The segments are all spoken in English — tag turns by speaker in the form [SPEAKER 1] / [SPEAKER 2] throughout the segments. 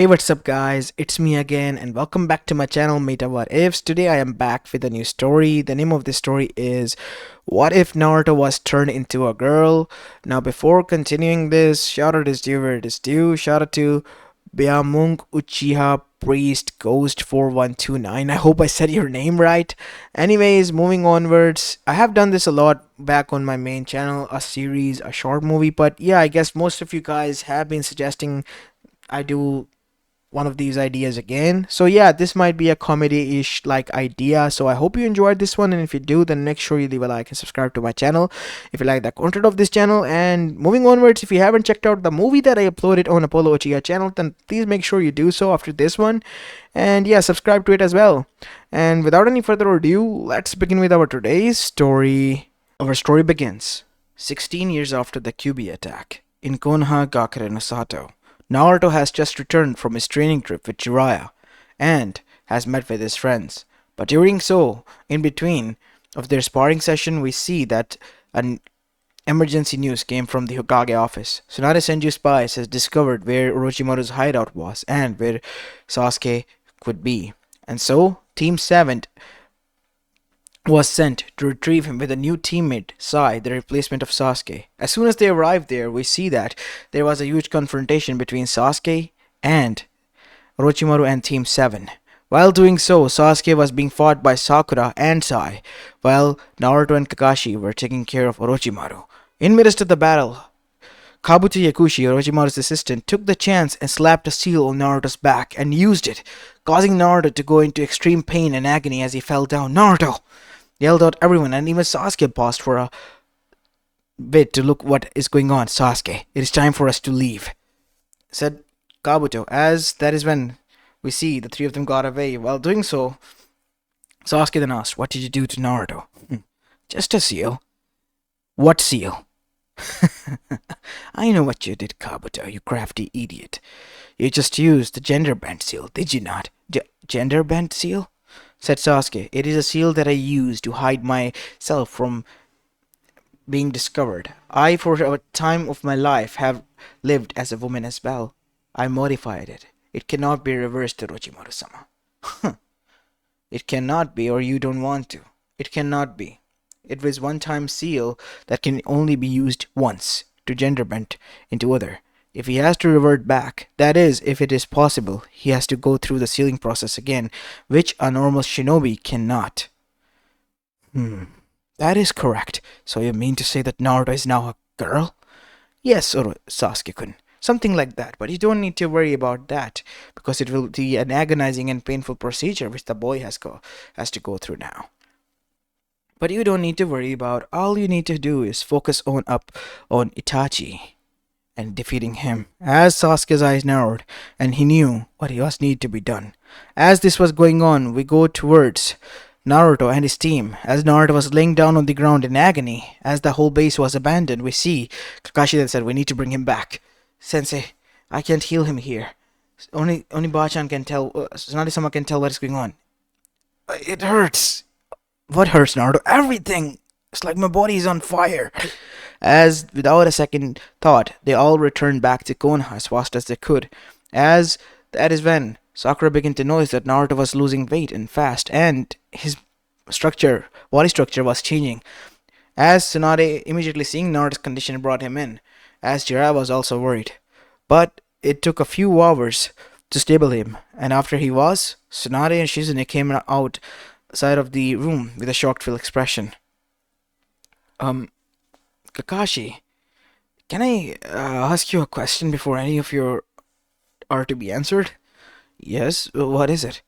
[SPEAKER 1] Hey, what's up guys, it's me again and welcome back to my channel Mayta What Ifs. Today I am back with a new story. The name of this story is What If Naruto Was Turned Into a Girl. Now before continuing this, shout out is due where it is due. Shout out to Byamung Uchiha Priest Ghost 4129. I hope I said your name right. Anyways, moving onwards, I have done this a lot back on my main channel, a series, a short movie, but yeah, I guess most of you guys have been suggesting I do one of these ideas again. So yeah, this might be a comedy-ish like idea. So I hope you enjoyed this one, and if you do, then make sure you leave a like and subscribe to my channel if you like the content of this channel. And moving onwards, if you haven't checked out the movie that I uploaded on Apollo Uchiha channel, then please make sure you do so after this one. And yeah, subscribe to it as well. And without any further ado, let's begin with our today's story. Our story begins 16 years after the QB attack in Konoha Gakure no Sato. Naruto has just returned from his training trip with Jiraiya and has met with his friends. But during so, in between of their sparring session, we see that an emergency news came from the Hokage office. Tsunade Senju spies has discovered where Orochimaru's hideout was and where Sasuke could be. And so, Team 7 was sent to retrieve him with a new teammate, Sai, the replacement of Sasuke. As soon as they arrived there, we see that there was a huge confrontation between Sasuke and Orochimaru and Team 7. While doing so, Sasuke was being fought by Sakura and Sai, while Naruto and Kakashi were taking care of Orochimaru. In midst of the battle, Kabuto Yakushi, Orochimaru's assistant, took the chance and slapped a seal on Naruto's back and used it, causing Naruto to go into extreme pain and agony as he fell down. "Naruto!" yelled out everyone, and even Sasuke paused for a bit to look what is going on. "Sasuke, it is time for us to leave," said Kabuto, as that is when we see the three of them got away. While doing so, Sasuke then asked, "What did you do to Naruto?" "Just a seal." "What seal?" "I know what you did, Kabuto, you crafty idiot. You just used the gender bent seal, did you not?" Gender bent seal?" said Sasuke. "It is a seal that I use to hide myself from being discovered. I, for a time of my life, have lived as a woman as well. I modified it. It cannot be reversed, Orochimaru-sama." "It cannot be, or you don't want to." "It cannot be. It was one-time seal that can only be used once to gender bend into other. If he has to revert back, that is, if it is possible, he has to go through the sealing process again, which a normal shinobi cannot." That is correct. So you mean to say that Naruto is now a girl?" "Yes, Sasuke-kun. Something like that, but you don't need to worry about that, because it will be an agonizing and painful procedure which the boy has to go through now. But you don't need to worry about. All you need to do is focus on Itachi and defeating him." As Sasuke's eyes narrowed, and he knew what was needed to be done. As this was going on, we go towards Naruto and his team. As Naruto was laying down on the ground in agony, as the whole base was abandoned, we see Kakashi then said, "We need to bring him back. Sensei, I can't heal him here. Only Bachan can tell, Tsunade-sama can tell what is going on." "It hurts." "What hurts, Naruto?" "Everything. It's like my body is on fire." As, without a second thought, they all returned back to Konoha as fast as they could. As that is when Sakura began to notice that Naruto was losing weight and fast, and his body structure was changing. As Tsunade, immediately seeing Naruto's condition, brought him in, as Jiraiya was also worried. But it took a few hours to stable him, and after he was, Tsunade and Shizune came outside of the room with a shocked filled expression. Kakashi, can I ask you a question before any of your are to be answered?" "Yes, what is it?"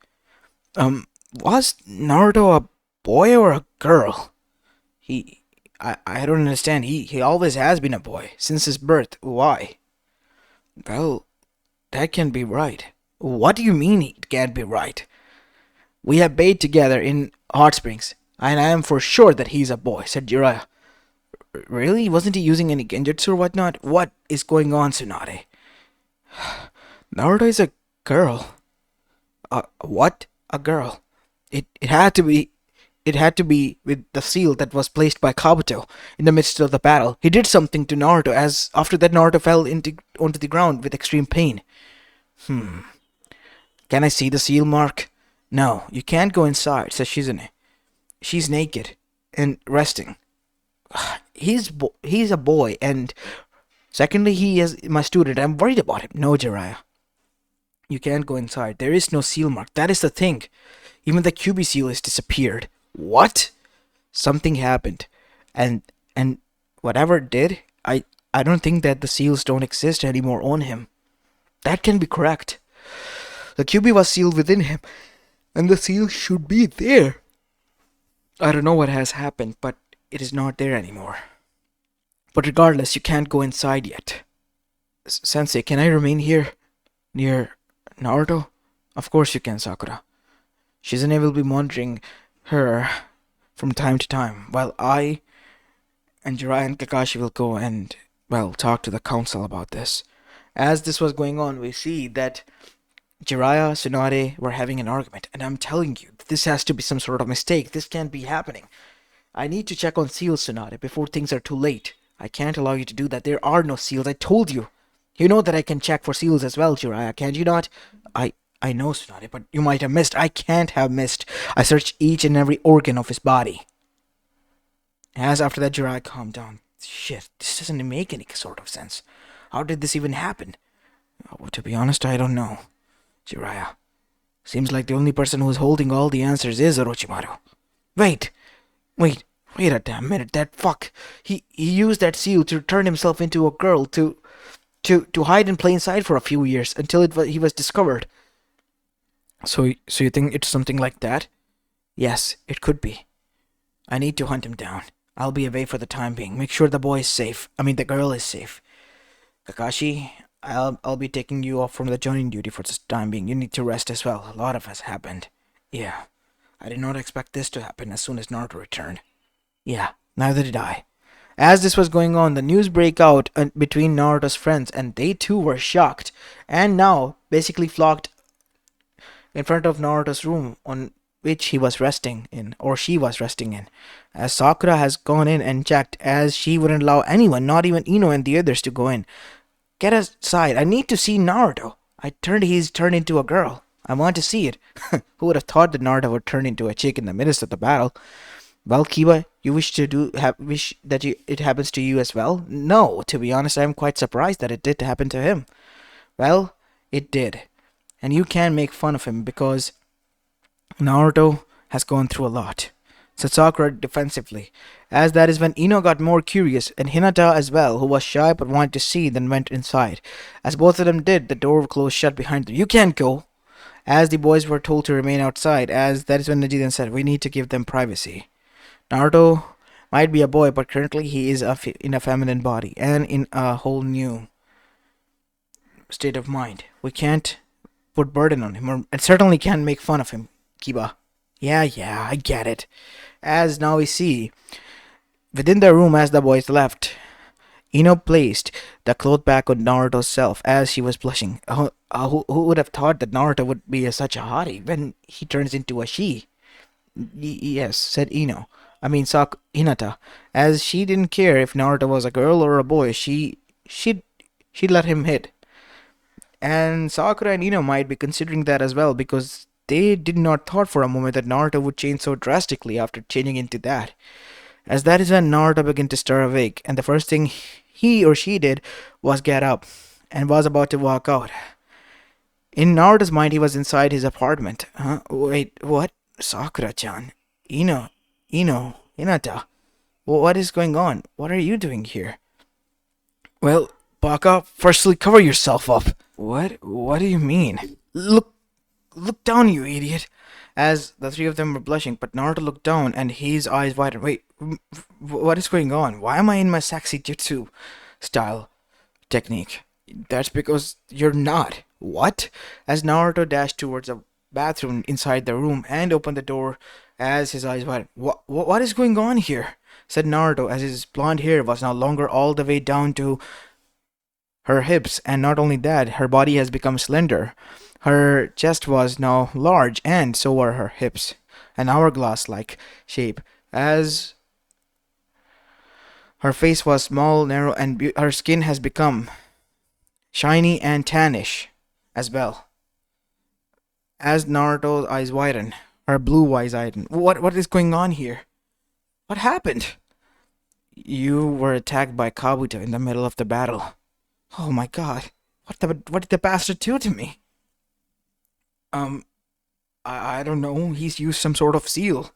[SPEAKER 1] Was Naruto a boy or a girl?" I don't understand. He always has been a boy, since his birth. Why?" "Well, that can't be right." "What do you mean it can't be right?" "We have bathed together in hot springs, and I am for sure that he's a boy," said Jiraiya. "Really? Wasn't he using any genjutsu or whatnot? What is going on, Tsunade?" "Naruto is a girl." What? A girl? It had to be. It had to be with the seal that was placed by Kabuto in the midst of the battle. He did something to Naruto, as after that Naruto fell onto the ground with extreme pain. Can I see the seal mark? No, you can't go inside, says Shizune. She's naked and resting. He's a boy, and secondly, he is my student. I'm worried about him. No, Jiraiya. You can't go inside. There is no seal mark. That is the thing. Even the QB seal has disappeared. What? Something happened. And and whatever it did, I don't think that the seals don't exist anymore on him. That can be correct. The QB was sealed within him, and the seal should be there. I don't know what has happened, but it is not there anymore. But regardless, you can't go inside yet. Sensei, can I remain here? Near Naruto? Of course you can, Sakura. Shizune will be monitoring her from time to time, while I and Jiraiya and Kakashi will go and, well, talk to the council about this. As this was going on, we see that Jiraiya, Tsunade were having an argument, and I'm telling you, this has to be some sort of mistake. This can't be happening. I need to check on seals, Tsunade, before things are too late. I can't allow you to do that. There are no seals. I told you. You know that I can check for seals as well, Jiraiya, can't you not? I know, Tsunade, but you might have missed. I can't have missed. I searched each and every organ of his body. As after that, Jiraiya calmed down. Shit, this doesn't make any sort of sense. How did this even happen? Oh, to be honest, I don't know. Jiraiya. Seems like the only person who's holding all the answers is Orochimaru. Wait a damn minute. That fuck. He used that seal to turn himself into a girl to hide in plain sight for a few years until he was discovered. So you think it's something like that? Yes, it could be. I need to hunt him down. I'll be away for the time being. Make sure the boy is safe. I mean, the girl is safe. Kakashi, I'll be taking you off from the joining duty for the time being. You need to rest as well. A lot of has happened. Yeah. I did not expect this to happen as soon as Naruto returned. Yeah, neither did I. As this was going on, the news break out between Naruto's friends, and they too were shocked, and now basically flocked in front of Naruto's room on which he was resting in, or she was resting in, as Sakura has gone in and checked, as she wouldn't allow anyone, not even Ino and the others, to go in. Get aside, I need to see Naruto. He's turned into a girl. I want to see it. Who would have thought that Naruto would turn into a chick in the midst of the battle? Well, Kiba, you wish that it happens to you as well? No, to be honest, I'm quite surprised that it did happen to him. Well, it did. And you can make fun of him because Naruto has gone through a lot, said Sakura defensively, as that is when Ino got more curious, and Hinata as well, who was shy but wanted to see, then went inside. As both of them did, the door closed shut behind them. You can't go! As the boys were told to remain outside, as that is when Neji then said, we need to give them privacy. Naruto might be a boy, but currently he is in a feminine body, and in a whole new state of mind. We can't put burden on him, and certainly can't make fun of him, Kiba. Yeah, I get it. As now we see, within the room as the boys left, Ino placed the cloth back on Naruto's self as she was blushing. Who would have thought that Naruto would be such a hottie when he turns into a she? Yes, said Ino. I mean Hinata, as she didn't care if Naruto was a girl or a boy. She'd let him hit. And Sakura and Ino might be considering that as well, because they did not thought for a moment that Naruto would change so drastically after changing into that. As that is when Naruto began to stir awake, and the first thing he or she did was get up and was about to walk out. In Naruto's mind, he was inside his apartment. Wait, what? Sakura-chan. Ino, Hinata. What is going on? What are you doing here? Well, Baka, firstly cover yourself up. What do you mean? Look down, you idiot. As the three of them were blushing, but Naruto looked down and his eyes widened. Wait, what is going on? Why am I in my sexy jutsu style technique? That's because you're not. What? As Naruto dashed towards a bathroom inside the room and opened the door as his eyes widened. What is going on here? Said Naruto as his blonde hair was no longer all the way down to her hips, and not only that, her body has become slender. Her chest was now large, and so were her hips, an hourglass-like shape, as her face was small, narrow, and her skin has become shiny and tannish as well. As Naruto's eyes widen, her blue eyes widen. What is going on here? What happened? You were attacked by Kabuto in the middle of the battle. Oh my god. What did the bastard do to me? Um, I don't know. He's used some sort of seal.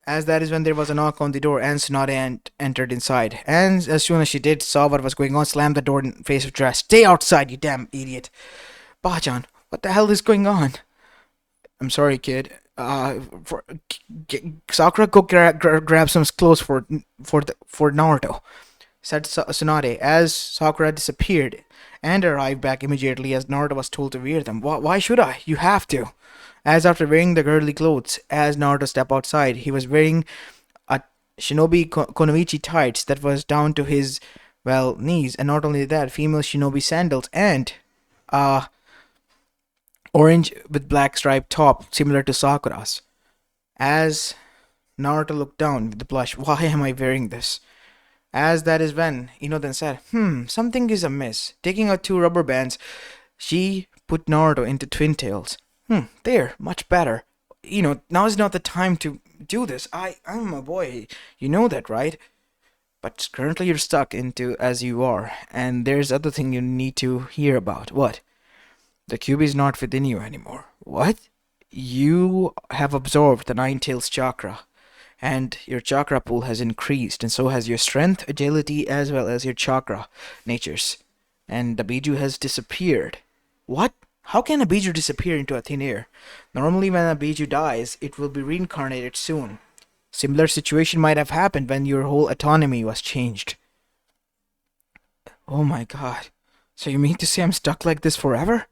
[SPEAKER 1] As that is when there was a knock on the door and Tsunade entered inside. And as soon as she did, saw what was going on, slammed the door in face of Dress. Stay outside, you damn idiot. Bajan, what the hell is going on? I'm sorry, kid. Sakura, go grab some clothes for Naruto, said Tsunade as Sakura disappeared and arrived back immediately as Naruto was told to wear them. Why should I? You have to. As after wearing the girly clothes, as Naruto stepped outside, he was wearing a shinobi konoichi tights that was down to his, well, knees, and not only that, female shinobi sandals and uh orange with black striped top similar to Sakura's. As Naruto looked down with the blush, why am I wearing this? As that is when Ino then said, something is amiss. Taking out two rubber bands, she put Naruto into twin tails. There, much better. Now is not the time to do this. I'm a boy. You know that, right? But currently you're stuck into as you are, and there's other thing you need to hear about. What? The cube is not within you anymore. What? You have absorbed the Nine Tails chakra, and your chakra pool has increased, and so has your strength, agility, as well as your chakra natures. And the Biju has disappeared. What? How can a Biju disappear into a thin air? Normally when a Biju dies, it will be reincarnated soon. Similar situation might have happened when your whole autonomy was changed. Oh my god. So you mean to say I'm stuck like this forever?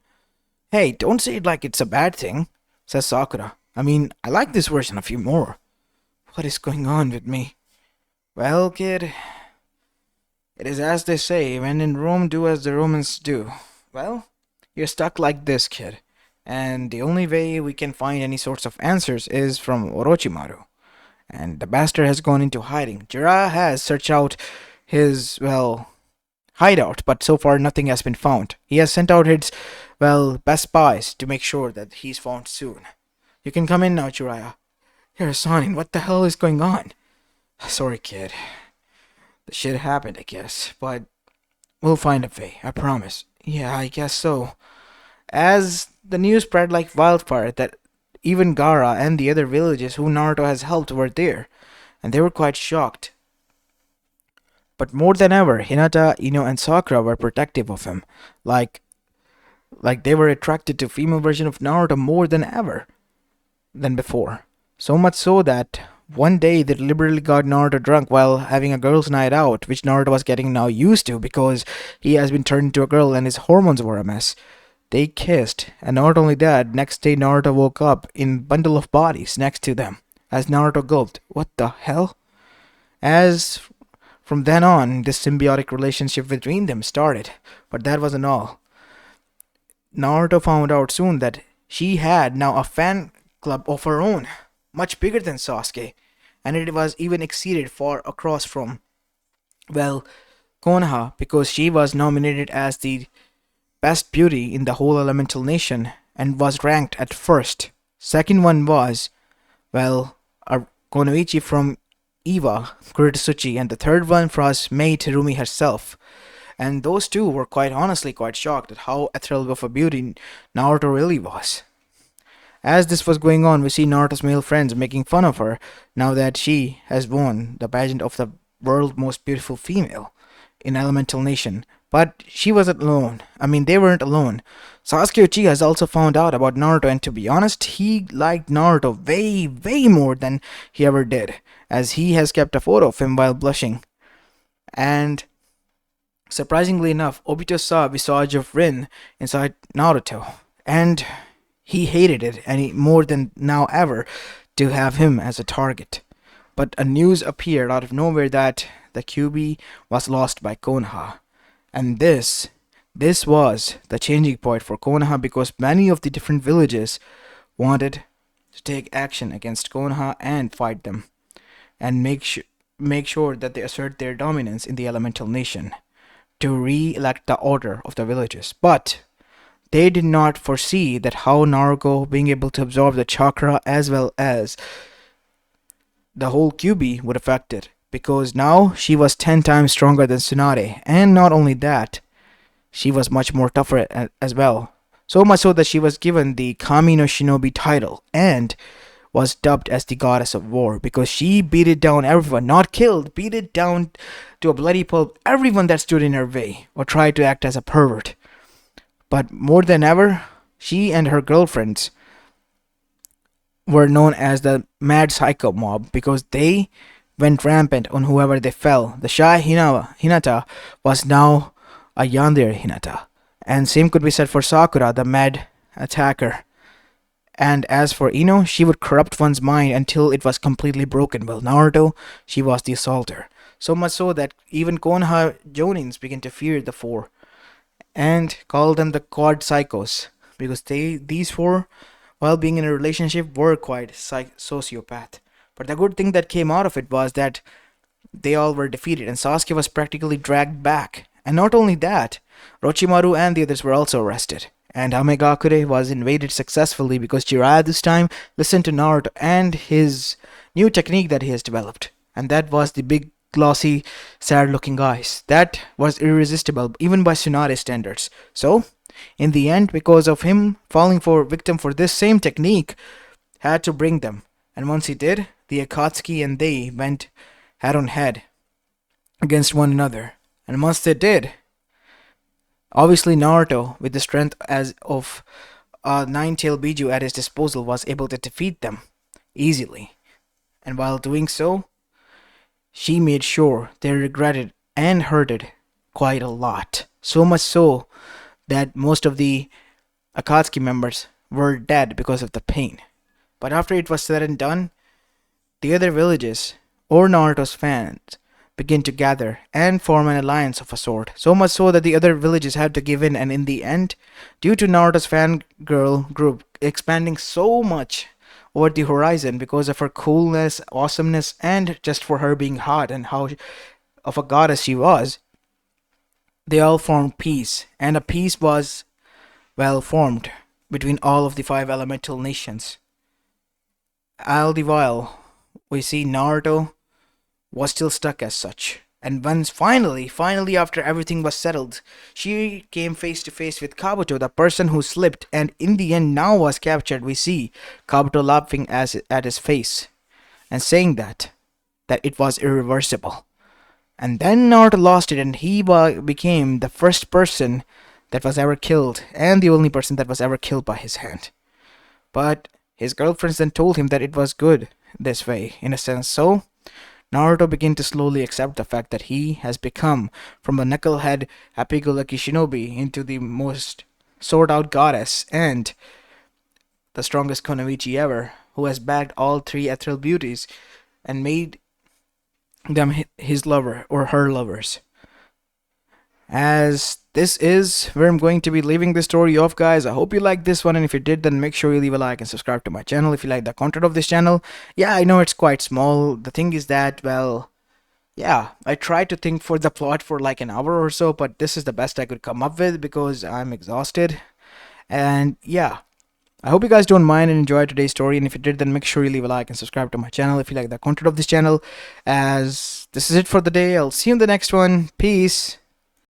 [SPEAKER 1] Hey, don't say it like it's a bad thing, says Sakura. I mean, I like this version of you more. What is going on with me? Well, kid, it is as they say, when in Rome, do as the Romans do. Well, you're stuck like this, kid. And the only way we can find any sorts of answers is from Orochimaru. And the bastard has gone into hiding. Jiraiya has searched out his, well, hideout, but so far nothing has been found. He has sent out his, well, best spies to make sure that he's found soon. You can come in now, Jiraiya. You're Sonin, what the hell is going on? Sorry, kid. The shit happened, I guess, but we'll find a way, I promise. Yeah, I guess so. As the news spread like wildfire that even Gara and the other villages who Naruto has helped were there, and they were quite shocked. But more than ever, Hinata, Ino, and Sakura were protective of him, like they were attracted to female version of Naruto more than before. So much so that one day they deliberately got Naruto drunk while having a girls' night out, which Naruto was getting now used to because he has been turned into a girl and his hormones were a mess. They kissed, and not only that, next day Naruto woke up in bundle of bodies next to them. As Naruto gulped, what the hell? As from then on, this symbiotic relationship between them started. But that wasn't all. Naruto found out soon that she had now a fan club of her own, much bigger than Sasuke, and it was even exceeded far across from, well, Konoha, because she was nominated as the best beauty in the whole elemental nation and was ranked at first. Second one was, well, a Konoichi from Iwa, Kuritsuchi, and the third one was Mei Terumi herself. And those two were quite honestly quite shocked at how ethereal of a beauty Naruto really was. As this was going on, we see Naruto's male friends making fun of her now that she has won the pageant of the world's most beautiful female in Elemental Nation. But she wasn't alone. I mean, they weren't alone. Sasuke Uchiha has also found out about Naruto, and to be honest, he liked Naruto way, way more than he ever did, as he has kept a photo of him while blushing. And surprisingly enough, Obito saw a visage of Rin inside Naruto, and he hated it any more than now ever to have him as a target. But a news appeared out of nowhere that the QB was lost by Konoha. And this was the changing point for Konoha because many of the different villages wanted to take action against Konoha and fight them and make sure that they assert their dominance in the elemental nation to re-elect the order of the villages. But they did not foresee that how Naruto being able to absorb the chakra as well as the whole QB would affect it. Because now she was 10 times stronger than Tsunade. And not only that, she was much more tougher as well. So much so that she was given the Kami no Shinobi title and was dubbed as the goddess of war because she beat it down everyone, not killed, beat it down to a bloody pulp everyone that stood in her way or tried to act as a pervert. But more than ever, she and her girlfriends were known as the Mad Psycho Mob because they went rampant on whoever they fell. The shy Hinata was now a yandere Hinata. And same could be said for Sakura, the mad attacker. And as for Ino, she would corrupt one's mind until it was completely broken. Well, Naruto, she was the assaulter. So much so that even Konoha Jonins began to fear the four and call them the quad psychos because these four, while being in a relationship, were quite sociopath. But the good thing that came out of it was that they all were defeated and Sasuke was practically dragged back. And not only that, Orochimaru and the others were also arrested. And Amegakure was invaded successfully because Jiraiya this time listened to Naruto and his new technique that he has developed. And that was the big, glossy, sad looking eyes. That was irresistible even by Tsunade standards. So, in the end, because of him falling for victim for this same technique, had to bring them. And once he did, the Akatsuki and they went head on head against one another. And once they did, obviously Naruto, with the strength as of a nine-tailed Biju at his disposal, was able to defeat them easily. And while doing so, she made sure they regretted and hurted quite a lot. So much so that most of the Akatsuki members were dead because of the pain. But after it was said and done, the other villages, or Naruto's fans, began to gather and form an alliance of a sort. So much so that the other villages had to give in, and in the end, due to Naruto's fangirl group expanding so much over the horizon because of her coolness, awesomeness, and just for her being hot and how of a goddess she was, they all formed peace, and a peace was well formed between all of the five elemental nations. All the while, we see Naruto was still stuck as such. And once finally after everything was settled, she came face to face with Kabuto, the person who slipped and in the end now was captured. We see Kabuto laughing at his face and saying that it was irreversible. And then Naruto lost it and he became the first person that was ever killed and the only person that was ever killed by his hand. But his girlfriends then told him that it was good this way, in a sense. So Naruto began to slowly accept the fact that he has become from a knucklehead, happy-go-lucky shinobi into the most sought-out goddess and the strongest Konoichi ever, who has bagged all three ethereal beauties and made them his lover or her lovers. As this is where I'm going to be leaving this story off, guys. I hope you liked this one, and if you did, then make sure you leave a like and subscribe to my channel if you like the content of this channel. Yeah, I know it's quite small. The thing is that, well, yeah, I tried to think for the plot for like an hour or so, but this is the best I could come up with because I'm exhausted. And yeah, I hope you guys don't mind and enjoy today's story, and if you did, then make sure you leave a like and subscribe to my channel if you like the content of this channel. As this is it for the day, I'll see you in the next one. Peace.